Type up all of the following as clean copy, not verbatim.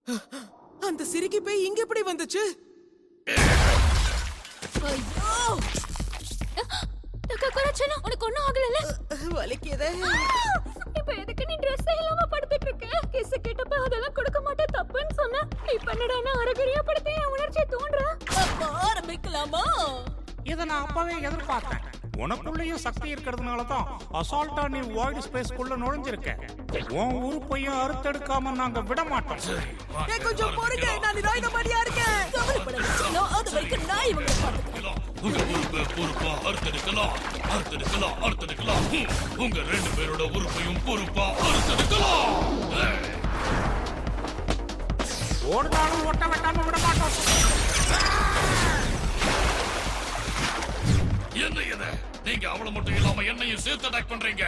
அந்த சிரிக்கி பேய் இங்க எப்படி வந்துச்சு? ஐயோ தக்கக்குறச்சனா உனக்கு ஒண்ணும் ஆகலல? வலிக்குதே. இப்போ எதுக்கு நீ Dress இல்லாம படுத்துட்டு இருக்க? கிஸ் கேட்டப்ப அதெல்லாம் கொடுக்க மாட்டே தப்புன்னு சொன்ன. இப்போ என்னடா அரகரியா படுத்தே உணர்ச்சி தூண்ற? அப்ப ஆரம்பிக்கலாமா? இத நான் அப்பவே எதிர்பார்த்தேன். உனக்குள்ளேயும் சக்தி இருக்கிறதுனால தான் அசால்ட்டா நீ வாய்ட் ஸ்பேஸ்க்குள்ள நுழைஞ்சிருக்க. உன் உறுப்பையும் அறுத்தெடுக்காம நாங்க விட மாட்டோம். கொஞ்சம் பொறுங்க, நான் நிதானமாடியா இருக்கேன். கவலைப்படாதீங்க, அது வரைக்கும் நான் இவங்களை பார்த்துக்கிறேன். உங்க உறுப்பை பொறுப்பா அறுத்தெடுக்கலாம். உங்க 2 பேரோட உறுப்பையும் பொறுப்பா அறுத்தெடுக்கலாம். ஒரு நாளும் ஒட்ட வெட்டாம விட மாட்டோம். என்ன இது? நீங்க அவள மட்டும் இல்லாம என்னையும் சேர்த்து அட்டாக் பண்றீங்க.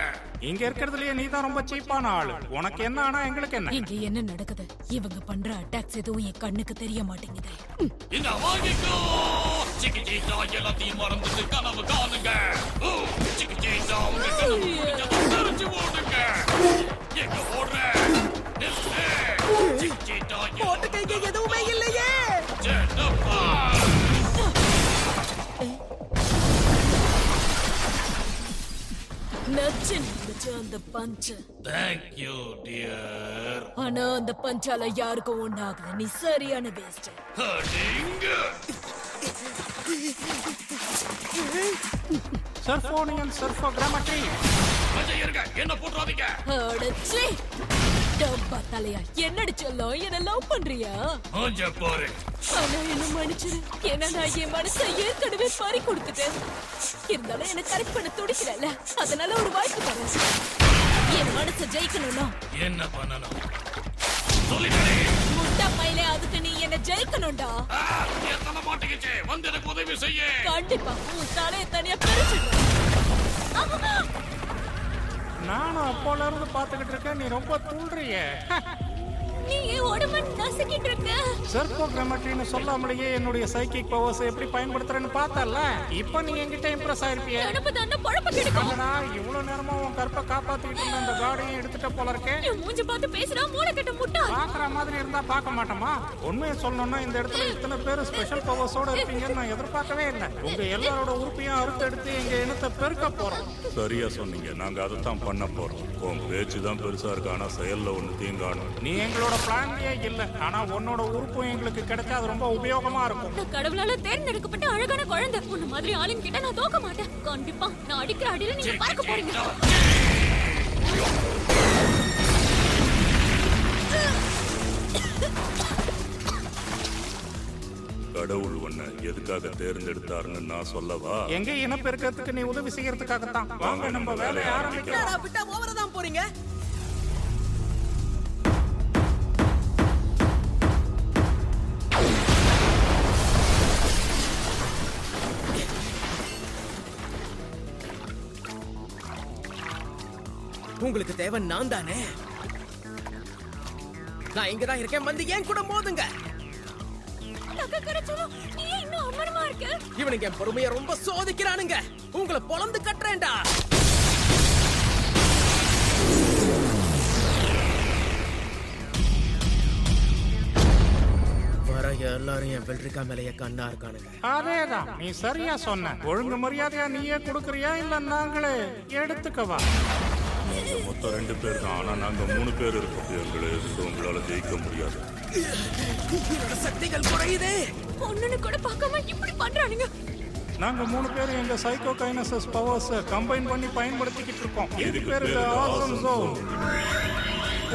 இங்க இருக்கிறதுலயே நீ தான் ரொம்ப சீப்பான ஆளு. உனக்கு என்ன ஆனா எங்களுக்கு என்ன? இங்க என்ன நடக்குது? இவங்க பண்ற அட்டாக்ஸ் எதுவும் என் கண்ணுக்கு தெரிய மாட்டேங்குது. இந்த வாங்கிக்கோ சிக்கி சீட்டா, எல்லாத்தையும் மறந்துட்டு கனவு காணுங்க. சிக்கி சீட்டா, உங்க கனவு முடிஞ்சதும் தெரிஞ்சு ஓடுங்க. எங்க ஓடுற? சிக்கி சீட்டா, போட்டு கைங்க எதுவுமே இல்லையே. ஜெட்டப்பா. நச்சு அந்த பஞ்ச். Thank you dear. ஆனா அந்த பஞ்சால யாருக்கும் ஒண்ணாகல. நீ சரியான வேஸ்ட். அடிங்க. சர்ஃபோனியன் சர்ஃபோகிராமட்ரி. கொஞ்சம் இருங்க, என்ன போட்றாதீங்க. அடச்சே டப்பா தலையா, என்னடி சொல்லும்? என்ன லவ் பண்றியா? கொஞ்சம் பாரு. ஆனா என்ன மன்னிச்சிரு. ஏன்னா நான் என் மனசை ஏற்கனவே பறி கொடுத்துட்டேன். இருந்தாலும் என்ன கரெக்ட் பண்ண துடிக்கிறல்ல, அதனால ஒரு வாய்ப்பு தரேன். என் மனசை ஜெயிக்கணும்னா என்ன பண்ணணும் சொல்லிட்டே. முட்டா பையலே, அதுக்கு நீ என்ன ஜெயிக்கணும்டா. என் தலை மாட்டிக்கிச்சு, வந்து எனக்கு உதவி செய்ய. கண்டிப்பா உன் தலையை தனியா பிரிச்சுடுவேன். நானும் அப்போல இருந்து பாத்துக்கிட்டு இருக்கேன். நீ ரொம்ப தூண்டுறிய. நீ உடம்பு நசுக்கிட்டு இருக்க. சர்ஃபோகிராமட்ரின்னு சொல்லாமலேயே என்னுடைய சைக்கிக் பவர்ஸ் எப்படி பயன்படுத்துறேன்னு பார்த்தல. இப்போ நீ என்கிட்ட இம்ப்ரெஸ் ஆயிருப்பிய. எனக்கு தான பொழப்பு கிடைக்கும். இவ்வளவு நேரமா உன் கற்பை காப்பாத்திக்கிட்டு இருந்த அந்த கார்டையும் எடுத்துட்டு போல இருக்கேன். நீ மூஞ்சி பார்த்து பேசுறா, மூளை கட்ட முட்டா. பாக்குற மாதிரி இருந்தா பார்க்க மாட்டோமா? உண்மையை சொல்லணும்னா இந்த இடத்துல இத்தனை பேர் ஸ்பெஷல் பவர்ஸோட இருப்பீங்கன்னு நான் எதிர்பார்க்கவே இல்லை. உங்க எல்லாரோட உறுப்பையும் அறுத்தெடுத்து எங்க இனத்தை பெருக்க போறோம். சரியா சொன்னீங்க. நாங்க அதைத்தான் பண்ண போறோம். உன் பேச்சு தான் பெருசா இருக்கு, ஆனா செயல்ல ஒண்ணு தீங்காணும். நீ எங்களோட பிளான்லயே இல்ல, ஆனா உன்னோட உறுப்பும் எங்களுக்கு கிடைச்சா அது ரொம்ப உபயோகமா இருக்கும். நான் கடவுளால தேர்ந்தெடுக்கப்பட்ட அழகான குழந்தை. உன்ன மாதிரி ஆளுங்க கிட்ட நான் தோக்க மாட்டேன். கண்டிப்பா நான் அடிக்கிற அடியில நீங்க பார்க்க போறீங்க. கடவுள் ஒண்ணு எதுக்காக தேர்ந்தெடுத்தாருன்னு நான் சொல்லவா? எங்க இனப்பெருக்கத்துக்கு நீ உதவி செய்யறதுக்காகத்தான். வாங்க நம்ம வேலையை ஆரம்பிக்கலாம். விட்டா ஓவரா தான் போறீங்க. உங்களுக்கு தேவை நான் தானே. நான் இங்கதான் இருக்கேன், வந்து ஏன் கூட மோதுங்க. நீ இன்னும் அமரமா இருக்க. இவனுங்க என் பொறுமையை ரொம்ப சோதிக்கிறானுங்க. உங்களை பொளந்து கட்டுறேன்டா. வர எல்லாரும் என் வெள்ளரிக்கா மேலைய கண்ணா இருக்கானுங்க. அதேதான், நீ சரியா சொன்ன. ஒழுங்கு மரியாதையா நீயே கொடுக்கறியா இல்ல நாங்களே எடுத்துக்கவா? நீங்க மொத்தம் 2 பேர் தான், ஆனா நாங்க 3 பேர் இருக்கோம். எங்களை எதிர்த்து உங்களால ஜெயிக்க முடியாது. என்னோட சக்திகள் குறையுதே. ஒண்ணுன்னு கூட பார்க்காம இப்படி பண்றானுங்க. நாங்க 3 பேர் எங்க சைக்கோ கைனசஸ் பவர்ஸ் கம்பைன் பண்ணி பயன்படுத்திக்கிட்டு இருக்கோம். இது பேரு ஆசம் ஜோன்.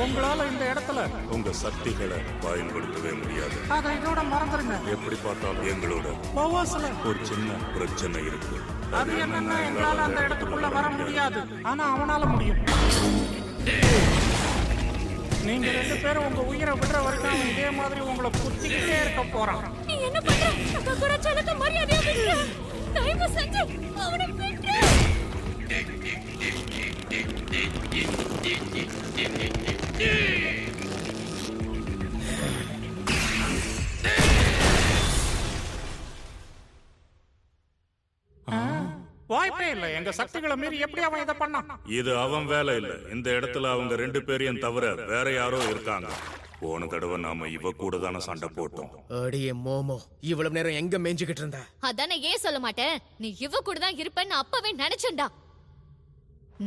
உங்களால இந்த இடத்துல உங்க சக்திகளை பயன்படுத்தவே முடியாது. அதை இதோட மறந்துருங்க. எப்படி பார்த்தாலும் எங்களோட பவர்ஸ்ல ஒரு சின்ன பிரச்சனை இருக்கு. அது என்னன்னா எங்களால அந்த இடத்துக்குள்ள வர முடியாது, ஆனா அவனால முடியும். நீங்க 2 பேரும் உங்க உயிரை விடுற வரைக்கும் அவன் இதே மாதிரி உங்களை குத்திக்கிட்டே இருக்க போறான். நீ என்ன பண்ற? கூட சொல்லுங்க, மரியாதையா விட்டு. தயவு செஞ்சு அவனை விட்டு. வாய்ப்பே இல்ல. எங்க சக்திகளை மீறி எப்படி அவன் இதை பண்ணான்? இது அவன் வேலை இல்ல. இந்த இடத்துல அவங்க 2 பேரையும் தவிர வேற யாரோ இருக்காங்க. போன தடவை நாம இவ கூட தானே சண்டை போட்டோம். அடியே மோமோ, இவ்வளவு நேரம் எங்க மேய்ஞ்சுகிட்டு இருந்த? அதானே ஏன் சொல்ல மாட்டேன். நீ இவ கூட தான் இருப்பேன்னு அப்பவே நினைச்சேன்டா.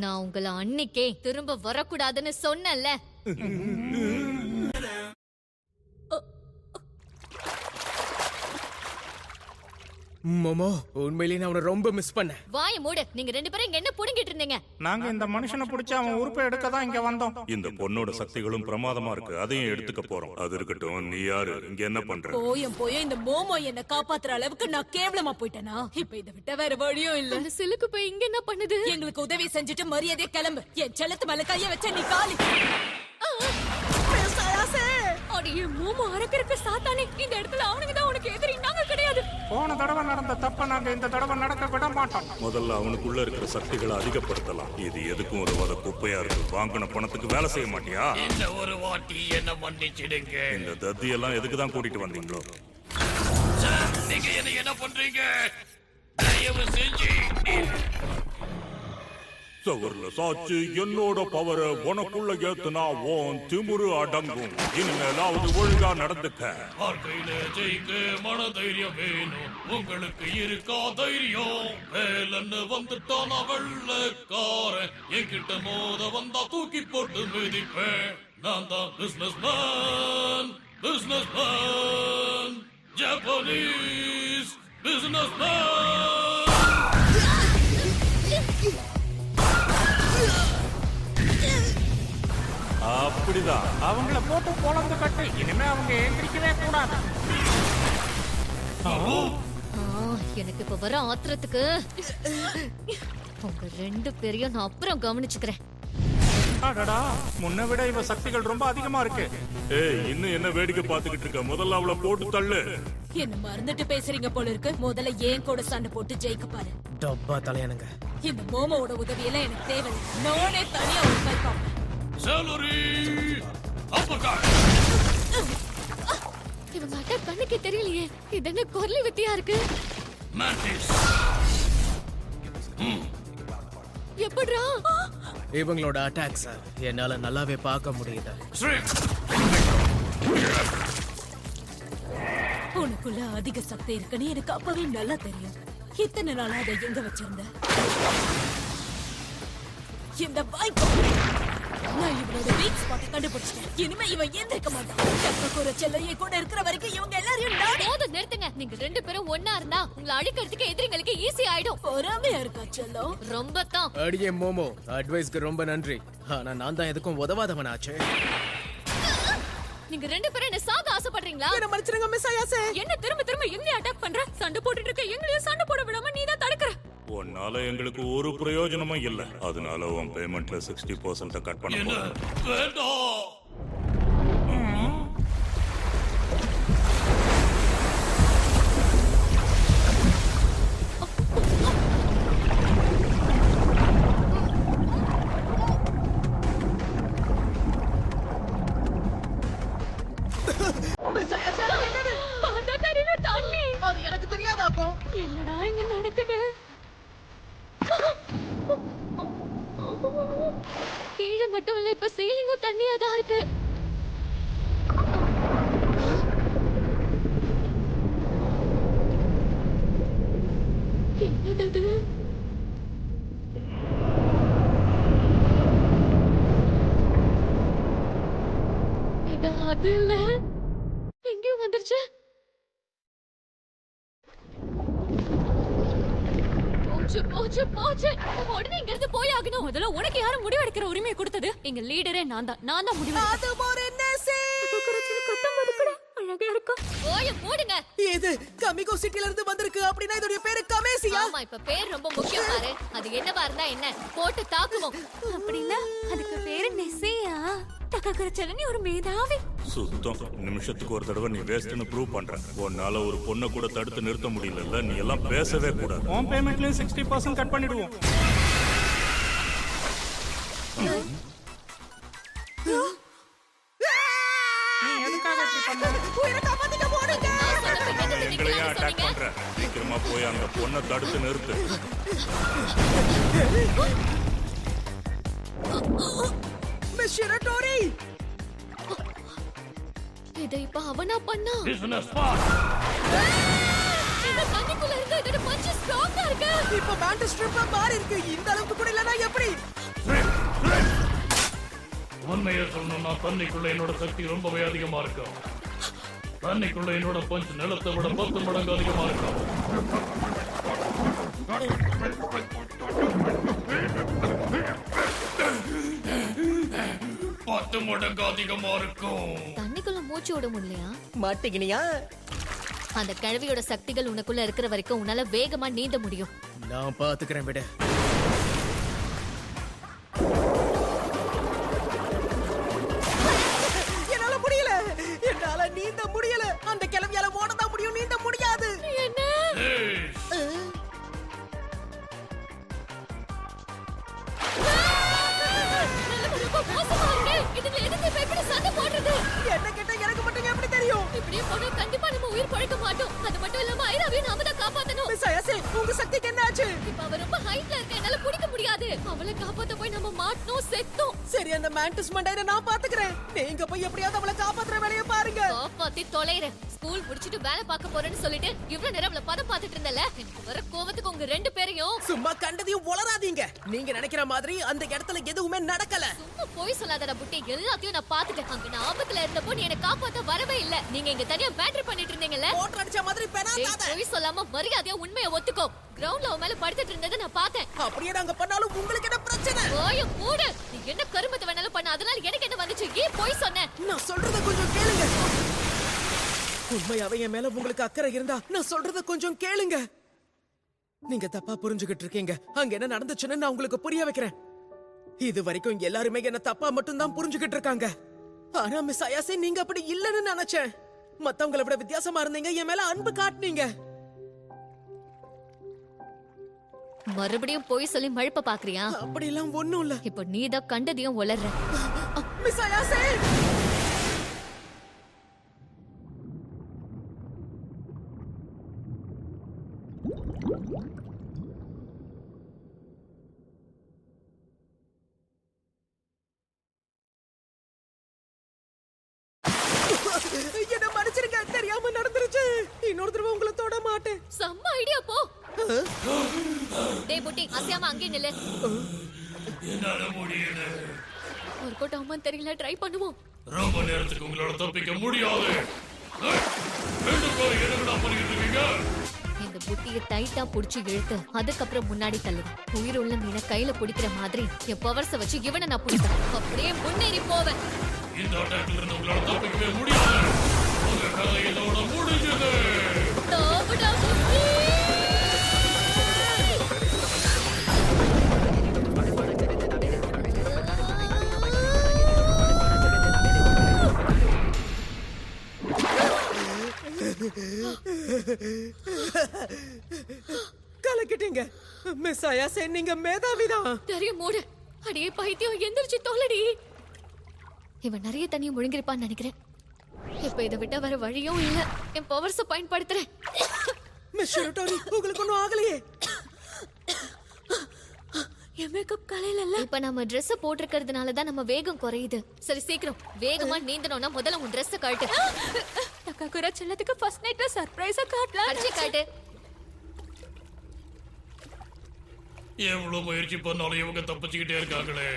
நான் உங்களை அன்னைக்கே திரும்ப வரக்கூடாதுன்னு சொன்னேன்ல. மோமோ, உண்மையிலேயே நான் அவனை ரொம்ப மிஸ் பண்ணேன். வாய மூடு. நீங்க ரெண்டு பேரும் இங்க என்ன புடுங்கிட்டு இருந்தீங்க? நாங்க இந்த மனுஷனை பிடிச்சு அவன் உறுப்பை எடுக்க தான் இங்க வந்தோம். இந்த பொண்ணோட சக்திகளும் பிரமாதமா இருக்கு, அதையும் எடுத்துக்க போறோம். அது இருக்கட்டும், நீ யாரு, இங்க என்ன பண்ற? போய் இந்த மோமோ என்ன காப்பாத்துற அளவுக்கு நான் கேவலமா போயிட்டேனா? இப்ப இதை விட்ட வேற வழியும் இல்ல. அந்த சிலுக்கு போய் இங்க என்ன பண்ணுது? எங்களுக்கு உதவி செஞ்சுட்டு மரியாதையா கிளம்பு. என் செல்லத்து மேல கைய வச்ச நீ காலி. அடியே மோமோ அரக்கருக்கு சாத்தானே, இந்த இடத்துல அவனுக்கு தான் உனக்கு எதிரி, நாங்க கிடையாது. போன தடவை நடந்த தப்ப நாங்க இந்த தடவை நடக்க விட மாட்டோம். முதல்ல அவனுக்குள்ள இருக்கிற சக்திகளை அதிகப்படுத்தலாம். இது எதுக்கும் உதவாத குப்பையா இருக்கு. வாங்கின பணத்துக்கு வேலை செய்ய மாட்டியா? இந்த ஒரு வாட்டி என்ன மன்னிச்சிடுங்க. இந்த தத்தியெல்லாம் எதுக்கு தான் கூட்டிட்டு வந்தீங்களோ? சார், நீங்க என்ன பண்றீங்க? தயவு செஞ்சு சவர்ல சாச்சு என்னோட பவர உனக்குள்ள ஏத்துனா உன் திமுரு அடங்கும். இனிமேலாவது ஒழுங்கா நடந்துக்க. வாழ்க்கையில ஜெயிக்க மன தைரியம் வேணும். உங்களுக்கு இருக்கா தைரியம்? வேலன்னு வந்துட்டான் வெள்ளக்காரன். என்கிட்ட மோத வந்தா தூக்கி போட்டு மிதிப்பேன். நான் தான் business man Japanese business man. அப்படிதான் அவங்கள போட்டு பொழந்து கட்டு. இனிமே அவங்க எந்திரிக்கவே கூடாது. எனக்கு இப்ப வர ஆத்திரத்துக்கு உங்க ரெண்டு பேரையும் நான் அப்புறம் கவனிச்சுக்கிறேன். அடடா, முன்ன விட இவ சக்திகள் ரொம்ப அதிகமா இருக்கு. ஏய், இன்னும் என்ன வேடிக்கை பார்த்துக்கிட்டு இருக்க? முதல்ல அவளை போட்டு தள்ளு. என்ன மறந்துட்டு பேசுறீங்க போல இருக்கு. முதல்ல ஏன் கூட சண்டை போட்டு ஜெயிக்க பாரு. டப்பா தலையனுங்க. இந்த மோமோட உதவியெல்லாம் எனக்கு தேவை. நானே தனியா ஒரு கை பார்ப்பேன். சேலரி அப்பகாட். இவங்க அட்டாக் கண்ணுக்கே தெரியலையே. இது என்ன கொர்லி வித்தியா இருக்கு? மேண்டிஸ். எப்படிரா? இவங்களோட அட்டாக்ஸ் என்னால நல்லாவே பார்க்க முடியுது. உனக்குள்ள அதிக சக்தி இருக்குன்னு எனக்கு அப்பவே நல்லா தெரியும். இத்தனை நாளா அதை எங்க வச்சிருந்த? இந்த பைக் நான் இவனோட வீக் ஸ்பாட்டை கண்டுபிடிச்சிட்டேன். இனிமே இவன் எந்திருக்க மாட்டான். ஒரு செல்லையை கூட இருக்கிற வரைக்கும் இவங்க எல்லாரையும் போதும் நிறுத்துங்க. நீங்க ரெண்டு பேரும் ஒன்னா இருந்தா உங்களை அழிக்கிறதுக்கு எதிரிங்களுக்கு ஈஸி ஆயிடும். பொறாமையா இருக்கா செல்லம்? ரொம்ப தான். அடியே மோமோ, அட்வைஸ்க்கு ரொம்ப நன்றி. ஆனா நான் தான் எதுக்கும் உதவாதவனாச்சே. நீங்க ரெண்டு பேரும் என்ன சாக ஆசைப்படுறீங்களா? என்ன மன்னிச்சிடுங்க மிஸ் ஆயாசே. என்ன திரும்ப திரும்ப எங்களை அட்டாக் பண்ற? சண்டை போட்டுட்டு இருக்க எங்களையும் சண்டை போட விடாம நீ தான் தடுக்கற. உன்னால எங்களுக்கு ஒரு பிரயோஜனமும் இல்ல. அதனால உன் பேமெண்ட்ல 60% கட் பண்ண போறேன். வேண்டாம். எனக்கு தெரியாதாக்கும். என்னடா இங்க நடக்குது? கீழே மட்டும் இல்ல, இப்ப சீலிங்கும் தண்ணியா தான் இருக்கு. என்னது? இது அது இல்ல, எங்கேயும் வந்துருச்சு. போச்சு. உடனே இங்க இருந்து போய் ஆகணும். முதல்ல உனக்கு யாரும் முடிவு எடுக்கிற உரிமையை கொடுத்தது? எங்க லீடரே நான் தான் முடிவு. அது ஒரு நெசே. அழகா இருக்கும். ஓய மூடுங்க. இது கமிகோ சிட்டில இருந்து வந்திருக்கு. அப்படினா இதோட பேரு கமேசியா? ஆமா, இப்ப பேர் ரொம்ப முக்கியம் பாரு. அது என்னவா இருந்தா என்ன, போட்டு தாக்குவோம். அப்படினா அதுக்கு பேரு நெசேயா? தக்ககரச்சல நீ ஒரு மேதாவி. சுத்தம். நிமிஷத்துக்கு ஒரு தடவை நீ வேஸ்ட்னு ப்ரூவ் பண்ற. உன்னால ஒரு பொண்ணை கூட தடுத்து நிறுத்த முடியல. நீ எல்லாம் பேசவே கூடாது. உன் பேமெண்ட்லயும் 60% கட் பண்ணிடுவோம். நீ எதுக்காக இப்படி பண்ண? உயிரை காப்பாத்திக்க போடுங்க. எங்களையே அட்டாக் பண்ற. சீக்கிரமா போய் அந்த பொண்ணை தடுத்து நிறுத்து. மிஸ் ஷிரட்டோரி, இதை இப்ப அவனா பண்ணா? Business spot. இந்த தண்ணிக்குள்ள இருக்க இதோட பஞ்ச் ஸ்ட்ராங்கா இருக்கு. இப்ப பேண்ட் ஸ்ட்ரிப்பா மாறி இருக்கு. இந்த அளவுக்கு கூட இல்லனா எப்படி? உண்மையை சொல்லணும்னா தண்ணிக்குள்ள என்னோட சக்தி ரொம்பவே அதிகமா இருக்கும். தண்ணிக்குள்ள என்னோட பஞ்ச் நிலத்தை விட 10 மடங்கு அதிகமா இருக்கும். பத்து மடங்கு அதிகமா இருக்கும். தண்ணிக்குள்ள மூச்சு விட முடியலையா? மாட்டிக்கினியா? அந்த கிழவியோட சக்திகள் உனக்குள்ள இருக்கிற வரைக்கும் உன்னால வேகமா நீந்த முடியும். நான் பாத்துக்கிறேன் விட. என்னால முடியல. என்னால நீந்த முடியல. அந்த கிளவியால ஓடதான் முடியும், நீந்த முடியாது. என்ன? மோசமா இருக்கே. இதுல எதுக்கு இப்ப இப்படி சண்டை போடுறது? என்ன கேட்ட எனக்கு மட்டும் எப்படி தெரியும்? இப்படியே போனா கண்டிப்பா நம்ம உயிர் பழைக்க மாட்டோம். அது மட்டும் இல்லாம ஐராவையும் நாம தான் காப்பாத்தணும். மிஸ் அயாசே, உங்க சக்திக்கு என்ன ஆச்சு? இப்ப அவ ரொம்ப ஹைட்ல இருக்க, என்னால பிடிக்க முடியாது. அவளை காப்பாத்த போய் நம்ம மாட்டணும், செத்தோம். சரி, அந்த மேண்டிஸ் மண்டையை நான் பாத்துக்கிறேன். நீங்க போய் எப்படியாவது அவளை காப்பாத்துற வேலையை பாருங்க. காப்பாத்தி தொலைறேன். ஸ்கூல் முடிச்சிட்டு வேலை பார்க்க போறேன்னு சொல்லிட்டு இவ்வளவு நேரம் அவளை பதம் பார்த்துட்டு இருந்தல. எனக்கு வர கோவத்துக்கு உங்க 2 பேரையும் சும்மா கண்டதையும் உளராதீங்க. நீங்க நினைக்கிற மாதிரி அந்த இடத்துல எதுவுமே நடக்கல. சும்மா போய் சொல்லாதடா புட்டி. எல்லாத்தையும் நான் பாத்துட்டேன். அங்க நான் ஆபத்துல இருந்தப்போ நீ என்ன காப்பாத்த வரவே இல்ல. நீங்க இங்க தனியா பேட்டரி பண்ணிட்டு இருந்தீங்கல்ல. ஓட்டர் அடிச்ச மாதிரி பெனாதாத. போய் சொல்லாம மரியாதையா உண்மையை ஒத்துக்கோ. கிரவுண்ட்ல அவ மேல படுத்துட்டு இருந்ததை நான் பார்த்தேன். அப்படியே நாங்க பண்ணாலும் உங்களுக்கு என்ன பிரச்சனை? ஓய மூடு. நீ என்ன கருமத்தை வேணாலும் பண்ண. அதனால எனக்கு என்ன வந்துச்சு? ஏன் போய் சொன்ன? நான் சொல்றத கொஞ்சம் கேளுங்க. உண்மையாவே என் மேல உங்களுக்கு அக்கறை இருந்தா நான் சொல்றத கொஞ்சம் கேளுங்க. நீங்க தப்பா புரிஞ்சுகிட்டு இருக்கீங்க. அங்க என்ன நடந்துச்சுன்னு நான் உங்களுக்கு புரிய வைக்கிறேன். இது வரைக்கும் எல்லாருமே என்ன தப்பா மட்டும் தான் புரிஞ்சுகிட்டு இருக்காங்க. ஆனா மிஸ் அயாசே, நீங்க அப்படி இல்லன்னு நினைச்சேன். மத்தவங்களை விட வித்தியாசமா இருந்தீங்க. என் மேல அன்பு காட்டுனீங்க. மறுபடியும் போய் சொல்லி மழுப்ப பாக்குறியா? அப்படி எல்லாம் ஒண்ணும் இல்ல. இப்ப நீதான் கண்டதையும் உளர்ற. மிஸ் அயாசே, என்ன மன்னிச்சிருங்க. தெரியாம நடந்துருச்சு. இன்னொரு தடவை உங்களை தொட மாட்டேன். செம்ம ஐடியா போ. டேய் புட்டி, அசையாம அங்கே நில்லு. என்னால முடியல. ஒரு கோட்ட அம்மா தெரியல, ட்ரை பண்ணுவோம். ரொம்ப நேரத்துக்கு உங்களோட தப்பிக்க முடியாது. 2 பேரும் என்னடா பண்ணிட்டு இருக்கீங்க? இந்த புட்டியை டைட்டா புடிச்சு இழுத்து அதுக்கப்புறம் முன்னாடி தள்ளுவேன். உயிர் உள்ள மீனை கையில பிடிக்கிற மாதிரி என் பவர்ஸ வச்சு இவனை நான் பிடிப்பேன். அப்படியே முன்னேறி போவேன். இந்த அட்டாக்ல இருந்து உங்களால தப்பிக்கவே முடியாது. உங்க கதை இதோட முடிஞ்சது. தாவுடா புட்டி. கலக்கிட்டீங்க. மிஸ் அயாசே, நீங்க மேதாவிதான். தெரியும் மூடு. அடியே பைத்தியம், எந்திரிச்சு தோலடி. இவன் நிறைய தண்ணியை முழுங்கிருப்பான்னு நினைக்கிறேன். இப்ப இதை விட்டா வேற வழியும் இல்ல. என் பவர்ஸ பயன்படுத்துறேன். மிஸ் ஷெரட்டோரி, உங்களுக்கு ஒண்ணும் ஆகலையே? என் மேக்கப் கலையில. இப்ப நம்ம Dress போட்டிருக்கிறதுனால தான் நம்ம வேகம் குறையுது. சரி, சீக்கிரம் வேகமா நீந்தணும்னா முதல்ல உன் Dress காட்டு. டக்காகுரா செல்லத்துக்கு ஃபர்ஸ்ட் நைட்ல சர்ப்ரைஸா காட்டலாம். அடிச்சு காட்டு. எவ்வளவு முயற்சி பண்ணாலும் இவங்க தப்பிச்சுக்கிட்டே இருக்காங்களே.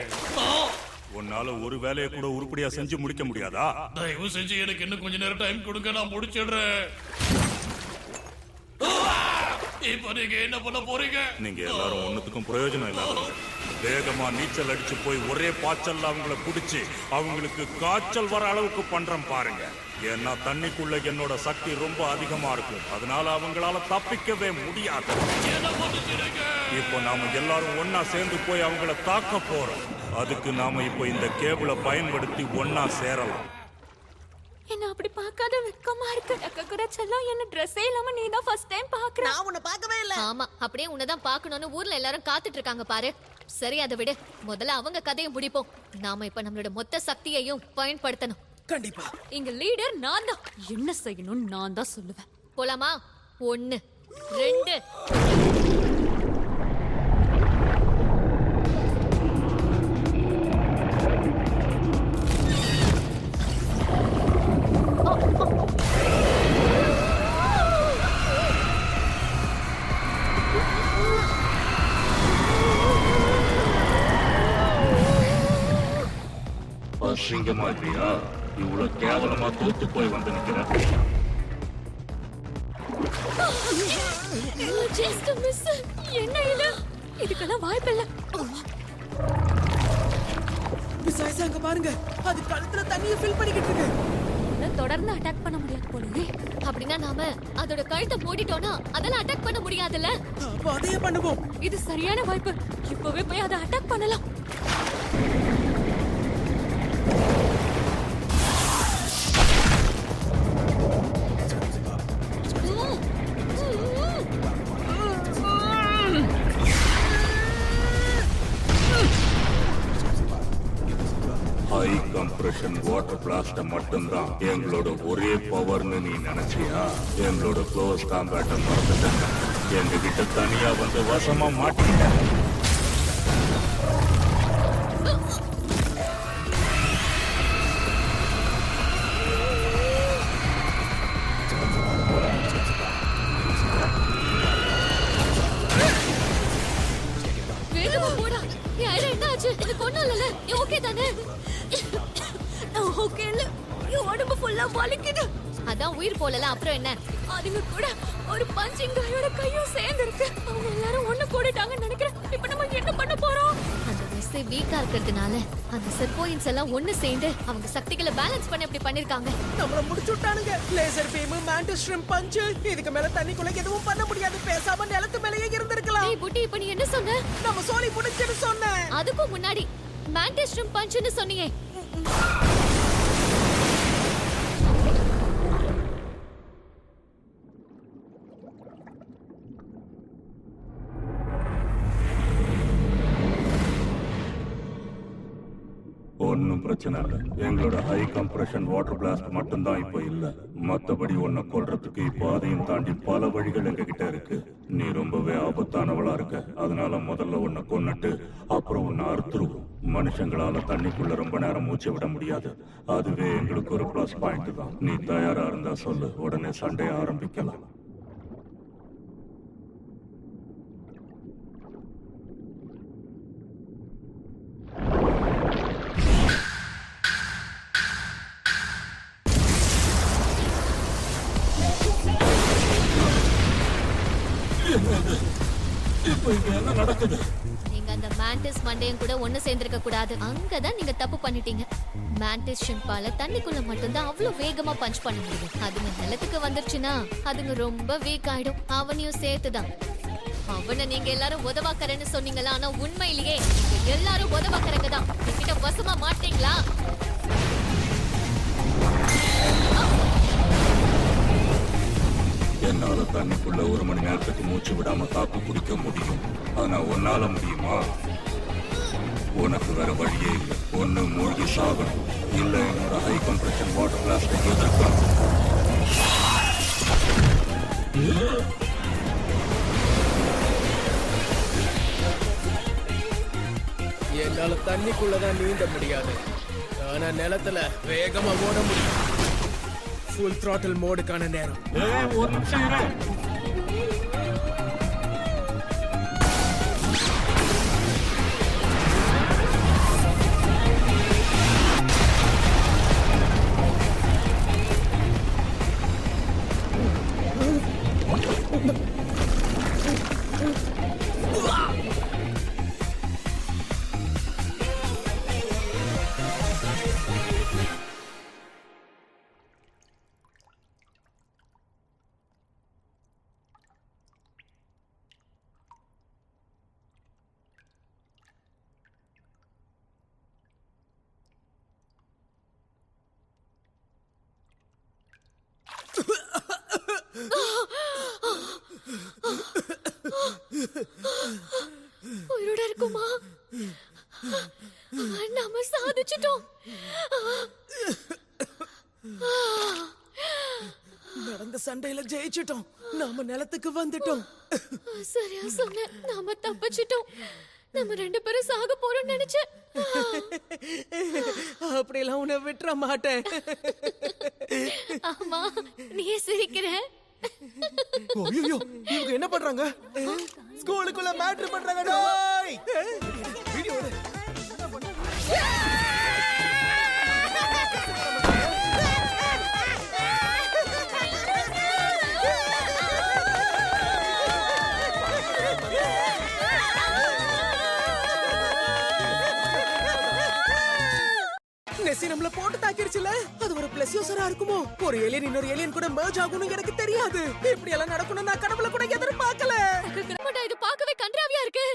உன்னால ஒரு வேலையை கூட உருப்படியா செஞ்சு முடிக்க முடியாதா? தயவு செஞ்சு எனக்கு இன்னும் கொஞ்ச நேரம் டைம் கொடுங்க, நான் முடிச்சிடுறேன். இப்ப நீங்க என்ன பண்ண போறீங்க? நீங்க எல்லாரும் ஒண்ணுத்துக்கும் பிரயோஜனம் இல்லாத வேகமா நீச்சல் அடிச்சு போய் ஒரே பாய்ச்சல்ல அவங்கள புடிச்சு அவங்களுக்கு காய்ச்சல் வர அளவுக்கு பண்றேன் பாருங்க. ஏன்னா தண்ணிக்குள்ள என்னோட சக்தி ரொம்ப அதிகமா இருக்கும். அதனால அவங்களால தப்பிக்கவே முடியாது. இப்போ நாம எல்லாரும் ஒன்னா சேர்ந்து போய் அவங்கள தாக்க போறோம். அதுக்கு நாம இப்போ இந்த கேபிளை பயன்படுத்தி ஒன்னா சேரலாம். என்ன அப்படி பார்க்காத வெக்கமா இருக்கு. டக்காகுரா செல்லம், என்ன ட்ரெஸ்ஸே இல்லாம நீ தான் ஃபர்ஸ்ட் டைம் பாக்குற. நான் உன்னை பார்க்கவே இல்ல. ஆமா, அப்படியே உன்னதான் பார்க்கணும்னு ஊர்ல எல்லாரும் காத்துட்டு இருக்காங்க பாரு. சரி, அதை விடு. முதல்ல அவங்க கதையை முடிப்போம். நாம இப்ப நம்மளோட மொத்த சக்தியையும் பயன்படுத்தணும். கண்டிப்பா. இங்க லீடர் நான் தான். என்ன செய்யணும்னு நான் தான் சொல்லுவேன். போலாமா? 1 2 ஓ அசிங்கமா இல்லையா? இவ்வளவு கேவலமா தோத்து போய் வந்து நிக்கிற. Just miss. என்ன இல்ல, இதுக்கெல்லாம் வாய்ப்பில்லை. மிஸ் ஆயிசா, அங்க பாருங்க, அது கழுத்துல தண்ணியை ஃபில் பண்ணிக்கிட்டு இருக்கு. உன்னை தொடர்ந்து அட்டாக் பண்ண முடியாது போலயே. அப்படின்னா நாம அதோட கழுத்தை மூடிட்டோம்னா அதெல்லாம் அட்டாக் பண்ண முடியாதுல்ல. அப்போ அதையே பண்ணுவோம். இது சரியான வாய்ப்பு. இப்பவே போய் அதை அட்டாக் பண்ணலாம். ஹை கம்ப்ரெஷன் வாட்டர் பிளாஸ்ட மட்டும்தான் எங்களோட ஒரே பவர்னு நீ நினைச்சியா? எங்களோட க்ளோஸ் காம்பேட்ட மறந்துட்டேன். எங்க கிட்ட தனியா வந்து வசமா மாட்டிட்ட. வேகமா போடா. ஏன் ஐரா, என்ன ஆச்சு? இது கொன்னாலல. நீ ஓகே தானே? ஓகே இல்ல, என் உடம்பு ஃபுல்லா வலிக்குது. அதான் உயிர் போலல, அப்புறம் என்ன? அதுங்க கூட ஒரு பஞ்சிங் கையோட கையும் சேர்ந்து இருக்கு. அவங்க எல்லாரும் ஒண்ணு கூடிட்டாங்கன்னு நினைக்கிறேன். இப்ப நம்ம என்ன பண்ண போறோம்? அந்த மெஸ்ஸே வீக்கா இருக்கிறதுனால அந்த செர்போயின்ஸ் எல்லாம் ஒண்ணு சேர்ந்து அவங்க சக்திகளை பேலன்ஸ் பண்ணி அப்படி பண்ணிருக்காங்க. நம்மள முடிச்சு விட்டானுங்க. Laser beam, mantis shrimp punch. இதுக்கு மேல தண்ணிக்குள்ள எதுவும் பண்ண முடியாது. பேசாம நிலத்து மேலேயே இருந்திருக்கலாம். ஏய் புட்டி, இப்ப நீ என்ன சொன்ன? நம்ம சோலி முடிச்சுன்னு சொன்னேன். அதுக்கும் முன்னாடி மேண்டிஸ்ட்ரம் பஞ்சுன்னு சொன்னியே. ஒன்னும் பிரச்சனை இல்ல. எங்களோட ஹை கம்ப்ரெஷன் வாட்டர் பிளாஸ்ட் மட்டும்தான் இப்ப இல்ல. மத்தபடி உன்னை கொல்றதுக்கு இப்போ அதையும் தாண்டி பல வழிகள் எங்க கிட்ட இருக்கு. நீ ரொம்பவே ஆபத்தானவளா இருக்க. அதனால முதல்ல உன்னை கொன்னுட்டு அப்புறம் உன்னை அறுத்துருவோம். மனுஷங்களால தண்ணிக்குள்ள ரொம்ப நேரம் மூச்சு விட முடியாது. அதுவே எங்களுக்கு ஒரு பிளஸ் பாயிண்ட் தான். நீ தயாரா இருந்தா சொல்லு, உடனே சண்டையை ஆரம்பிக்கலாம். என்ன நடக்குது? நீங்க அந்த மேண்டிஸ் மண்டையும் கூட ஒண்ணு சேர்ந்திருக்க கூடாது. அங்கதான் நீங்க தப்பு பண்ணிட்டீங்க. மேண்டிஸ் ஷிம்பால தண்ணிக்குள்ள மட்டும்தான் அவ்வளவு வேகமா பஞ்ச் பண்ண முடியும். அதுங்க நிலத்துக்கு வந்துருச்சுன்னா அதுங்க ரொம்ப வீக் ஆயிடும். அவனையும் சேர்த்துதான். அவனை நீங்க எல்லாரும் உதவாக்கறன்னு சொன்னீங்களா? ஆனா உண்மையிலேயே நீங்க எல்லாரும் உதவாக்கறங்க தான். என்கிட்ட வசமா மாட்டீங்களா? என்னால தண்ணிக்குள்ள 1 மணி நேரத்துக்கு மூச்சு விடாம தாக்கு பிடிக்க முடியும். ஆனா உன்னால முடியுமா? உனக்கு வேற வழியே இல்லை. ஒண்ணு மூழ்கி சாகணும், இல்ல என்னோட ஹை கம்ப்ரெஷன் வாட்டர் பிளாஸ்டை எதிர்க்கணும். என்னால தண்ணிக்குள்ளதான் நீந்த முடியாது. ஆனா நிலத்துல வேகமா ஓட முடியும். ஃபுல் த்ராட்டில் மோடுக்கான நேரம். ஒரு நிமிஷம் இரு. உயிரோட இருக்குமா? நாம சாதிச்சிட்டோம். நடந்த சண்டையில ஜெயிச்சிட்டோம். நாம நிலத்துக்கு வந்துட்டோம். சரியா சொன்ன. நாம தப்பிச்சிட்டோம். நம்ம 2 பேரும் சாக போறோம்னு நினைச்சேன். அப்படியெல்லாம் உன்னை விட்டுற மாட்டேன். ஆமா, நீயே சிரிக்கிற. ஐயோ, இவங்க என்ன பண்றாங்க? ஸ்கூலுக்குள்ள மேட்ரு பண்றாங்க. டேய், வீடியோ எடு. நம்மள போட்டு தாக்கிருச்சுல அது ஒரு பிளஸ்யோசரா இருக்குமோ? ஒரு ஏலியன் இன்னொரு ஏலியன் கூட merge ஆகும்னு எனக்கு தெரியாது. இப்படி எல்லாம் நடக்கணும் நான் கனவுல கூட எதிர்பார்க்கல. இது பார்க்கவே கன்றாவியா இருக்கு.